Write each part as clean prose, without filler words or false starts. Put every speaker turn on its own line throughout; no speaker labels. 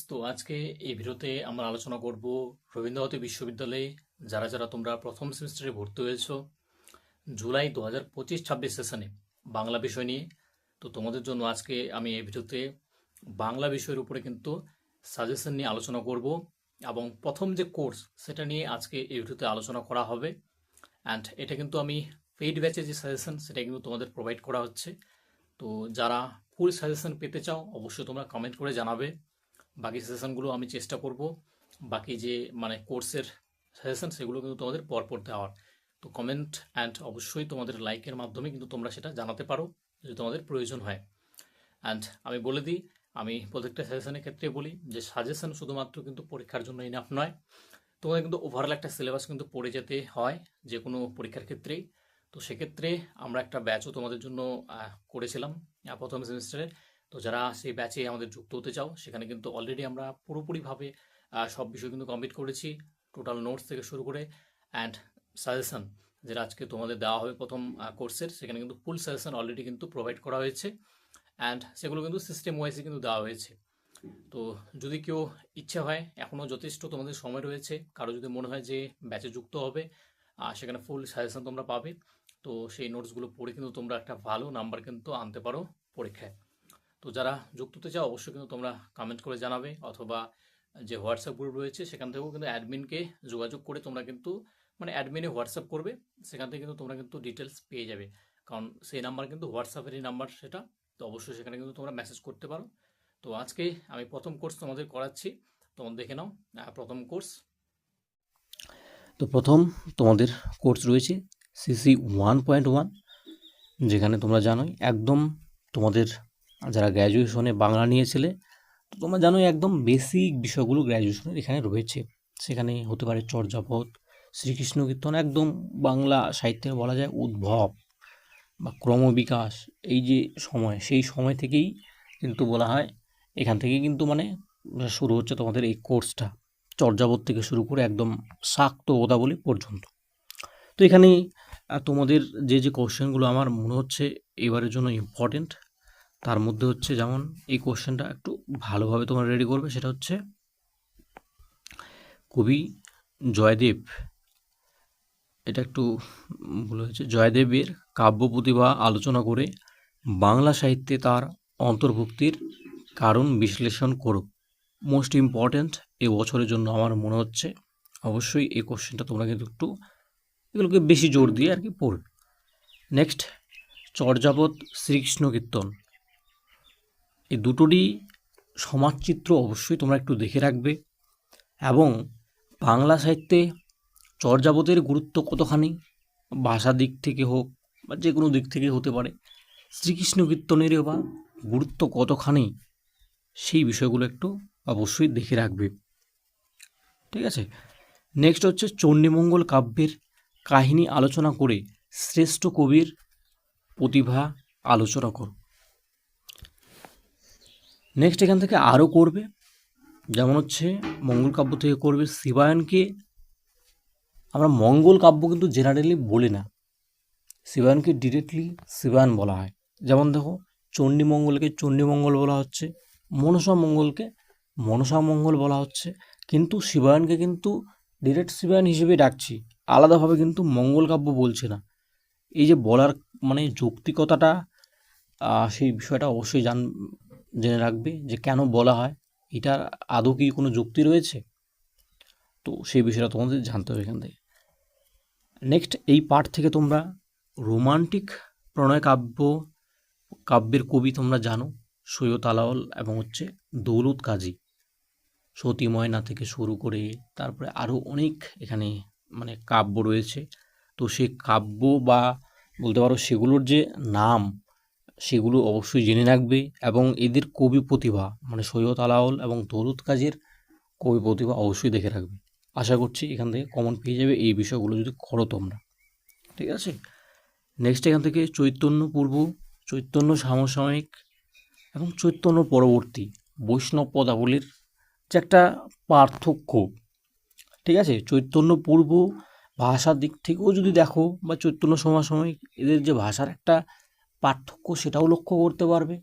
তো আজকে এই ভিডিওতে আমরা আলোচনা করব রবীন্দ্রভারতী বিশ্ববিদ্যালয়ে যারা তোমরা প্রথম সেমিস্টারে ভর্তি হয়েছো জুলাই 2025-26 সেশনে বাংলা বিষয় নিয়ে। তো তোমাদের জন্য আজকে আমি এই ভিডিওতে বাংলা বিষয়ের উপরে কিন্তু সাজেশন নিয়ে আলোচনা করব এবং প্রথম যে কোর্স সেটা নিয়ে আজকে এই ভিডিওতে আলোচনা করা হবে। অ্যান্ড এটা কিন্তু আমি পেইড ব্যাচে যে সাজেশন সেটা কিন্তু তোমাদের প্রোভাইড করা হচ্ছে। তো যারা ফুল সাজেশন পেতে চাও অবশ্যই তোমরা কমেন্ট করে জানাবে। বাকি সাজেশনগুলো আমি চেষ্টা করব বাকি যে কোর্সের সাজেশন সেগুলো কিন্তু তোমাদের পরপর দেওয়ার। তো কমেন্ট অ্যান্ড অবশ্যই তোমাদের লাইকের মাধ্যমে কিন্তু তোমরা সেটা জানাতে পারো যদি তোমাদের প্রয়োজন হয়। অ্যান্ড আমি বলে দিই, আমি প্রত্যেকটা সাজেশনের ক্ষেত্রে বলি যে সাজেশন শুধুমাত্র কিন্তু পরীক্ষার জন্য ইনাফ নয়, তোমাদের কিন্তু ওভারঅল একটা সিলেবাস কিন্তু পড়ে যেতে হয় যে কোনো পরীক্ষার ক্ষেত্রেই। তো সেক্ষেত্রে আমরা একটা ব্যাচও তোমাদের জন্য করেছিলাম প্রথম সেমিস্টারে। তো যারা সেই ব্যাচে আমাদের যুক্ত হতে চাও সেখানে কিন্তু অলরেডি আমরা পুরোপুরিভাবে সব বিষয় কিন্তু কমপ্লিট করেছি, টোটাল নোটস থেকে শুরু করে অ্যান্ড সাজেশন যেটা আজকে তোমাদের দেওয়া হবে প্রথম কোর্সের, সেখানে কিন্তু ফুল সাজেশন অলরেডি কিন্তু প্রোভাইড করা হয়েছে অ্যান্ড সেগুলো কিন্তু সিস্টেম ওয়াইজে কিন্তু দেওয়া হয়েছে। তো যদি কেউ ইচ্ছে হয়, এখনও যথেষ্ট তোমাদের সময় রয়েছে, কারো যদি মনে হয় যে ব্যাচে যুক্ত হবে সেখানে ফুল সাজেশন তোমরা পাবে, তো সেই নোটসগুলো পড়ে কিন্তু তোমরা একটা ভালো নাম্বার কিন্তু আনতে পারো পরীক্ষায়। তো যারা যুক্ত হতে চাও অবশ্যই কিন্তু তোমরা কমেন্ট করে জানাবে, অথবা যে হোয়াটসঅ্যাপ গ্রুপ রয়েছে সেখান থেকেও কিন্তু অ্যাডমিনকে যোগাযোগ করে তোমরা কিন্তু অ্যাডমিনে হোয়াটসঅ্যাপ করবে, সেখান থেকে কিন্তু তোমরা কিন্তু ডিটেলস পেয়ে যাবে, কারণ সেই নাম্বার কিন্তু হোয়াটসঅ্যাপেরই নাম্বার সেটা। তো অবশ্যই সেখানে কিন্তু তোমরা মেসেজ করতে পারো। তো আজকে আমি প্রথম কোর্স তোমাদের করাচ্ছি, তোমরা দেখে নাও প্রথম কোর্স।
তো প্রথম তোমাদের কোর্স রয়েছে সিসি 1.1, যেখানে তোমরা জানোই একদম তোমাদের যারা গ্র্যাজুয়েশনে বাংলা নিয়েছিলে তো তোমরা জানোই একদম বেসিক বিষয়গুলো গ্র্যাজুয়েশনের এখানে রয়েছে। সেখানে হতে পারে চর্যাপদ, শ্রীকৃষ্ণ কীর্তন, একদম বাংলা সাহিত্যের বলা যায় উদ্ভব বা ক্রমবিকাশ, এই যে সময় সেই সময় থেকেই কিন্তু বলা হয় এখান থেকেই কিন্তু শুরু হচ্ছে তোমাদের এই কোর্সটা, চর্যাপদ থেকে শুরু করে একদম শাক্ত পদাবলী পর্যন্ত। তো এখানে তোমাদের যে কোশ্চেনগুলো আমার মনে হচ্ছে এবারের জন্য ইম্পর্টেন্ট, তার মধ্যে হচ্ছে যেমন এই কোশ্চেনটা একটু ভালোভাবে তোমরা রেডি করবে, সেটা হচ্ছে কবি জয়দেব, এটা একটু ভুল হয়েছে, জয়দেবের কাব্য প্রতিভা আলোচনা করে বাংলা সাহিত্যে তার অন্তর্ভুক্তির কারণ বিশ্লেষণ করো। মোস্ট ইম্পর্ট্যান্ট এ বছরের জন্য আমার মনে হচ্ছে অবশ্যই এই কোশ্চেনটা তোমরা কিন্তু একটু এগুলোকে বেশি জোর দিয়ে আর কি পড়বে। নেক্সট, চর্যাপদ, শ্রীকৃষ্ণ কীর্তন, এই দুটোরই সমাজচিত্র অবশ্যই তোমরা একটু দেখে রাখবে, এবং বাংলা সাহিত্যে চর্যাপদের গুরুত্ব কতখানি, ভাষার দিক থেকে হোক বা যে কোনো দিক থেকে হতে পারে, শ্রীকৃষ্ণ কীর্তনেরও বা গুরুত্ব কতখানি, সেই বিষয়গুলো একটু অবশ্যই দেখে রাখবে, ঠিক আছে। নেক্সট হচ্ছে চণ্ডীমঙ্গল কাব্যের কাহিনী আলোচনা করে শ্রেষ্ঠ কবির প্রতিভা আলোচনা করো। নেক্সট এখান থেকে আরও করবে, যেমন হচ্ছে মঙ্গল কাব্য থেকে করবে শিবায়নকে, আমরা মঙ্গল কাব্য কিন্তু জেনারেলি বলি না, শিবায়নকে ডিরেক্টলি শিবায়ন বলা হয়। যেমন দেখো, চণ্ডীমঙ্গলকে চণ্ডীমঙ্গল বলা হচ্ছে, মনসা মঙ্গলকে মনসা মঙ্গল বলা হচ্ছে, কিন্তু শিবায়নকে কিন্তু ডিরেক্ট শিবায়ন হিসেবে ডাকছি, আলাদাভাবে কিন্তু মঙ্গল কাব্য বলছে না। এই যে বলার যৌক্তিকতাটা, সেই বিষয়টা অবশ্যই জেনে রাখবে যে কেন বলা হয়, এটার আদৌ কি কোনো যুক্তি রয়েছে, তো সেই বিষয়টা তোমাদের জানতে হবে এখান থেকে। নেক্সট এই পার্ট থেকে তোমরা রোমান্টিক প্রণয় কাব্যের কবি তোমরা জানো সৈয়দ আলাওল এবং হচ্ছে দৌলত কাজী, সতী ময়না থেকে শুরু করে তারপরে আরও অনেক এখানে কাব্য রয়েছে। তো সেই কাব্য বা বলতে পারো সেগুলোর যে নাম সেগুলো অবশ্যই জেনে রাখবে, এবং এদের কবি প্রতিভা সৈয়দ আলাওল এবং দৌলত কাজীর কবি প্রতিভা অবশ্যই দেখে রাখবে। আশা করছি এখান থেকে কমন পেয়ে যাবে এই বিষয়গুলো যদি করো তোমরা, ঠিক আছে। নেক্সট এখান থেকে চৈতন্য পূর্ব, চৈতন্য সমসাময়িক এবং চৈতন্য পরবর্তী বৈষ্ণব পদাবলীর যে একটা পার্থক্য, ঠিক আছে, চৈতন্য পূর্ব ভাষার দিক থেকেও যদি দেখো বা চৈতন্য সমসাময়িক, এদের যে ভাষার একটা পার্থক্য সেটাও লক্ষ্য করতে পারবে।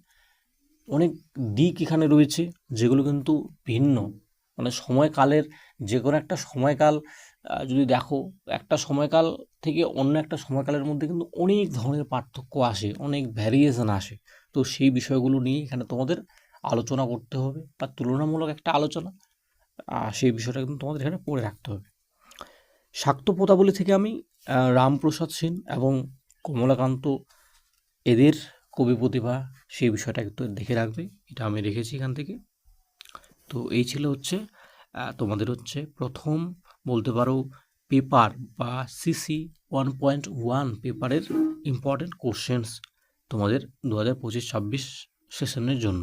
অনেক দিক এখানে রয়েছে যেগুলো কিন্তু ভিন্ন, মানে সময়কালের যে কোনো একটা সময়কাল যদি দেখো, একটা সময়কাল থেকে অন্য একটা সময়কালের মধ্যে কিন্তু অনেক ধরনের পার্থক্য আসে, অনেক ভ্যারিয়েশন আসে। তো সেই বিষয়গুলো নিয়ে এখানে তোমাদের আলোচনা করতে হবে, বা তুলনামূলক একটা আলোচনা, সেই বিষয়টা কিন্তু তোমাদের এখানে পড়ে রাখতে হবে। শাক্ত পদাবলী থেকে আমি রামপ্রসাদ সেন এবং কমলাকান্ত এদের কবি প্রতিভা, সেই বিষয়টা একটু দেখে রাখবে, এটা আমি রেখেছি এখান থেকে। তো এই ছিল হচ্ছে তোমাদের হচ্ছে প্রথম বলতে পারো পেপার বা সিসি 1.1 পেপারের ইম্পর্টেন্ট কোশ্চেন্স তোমাদের 2025-26 সেশনের জন্য।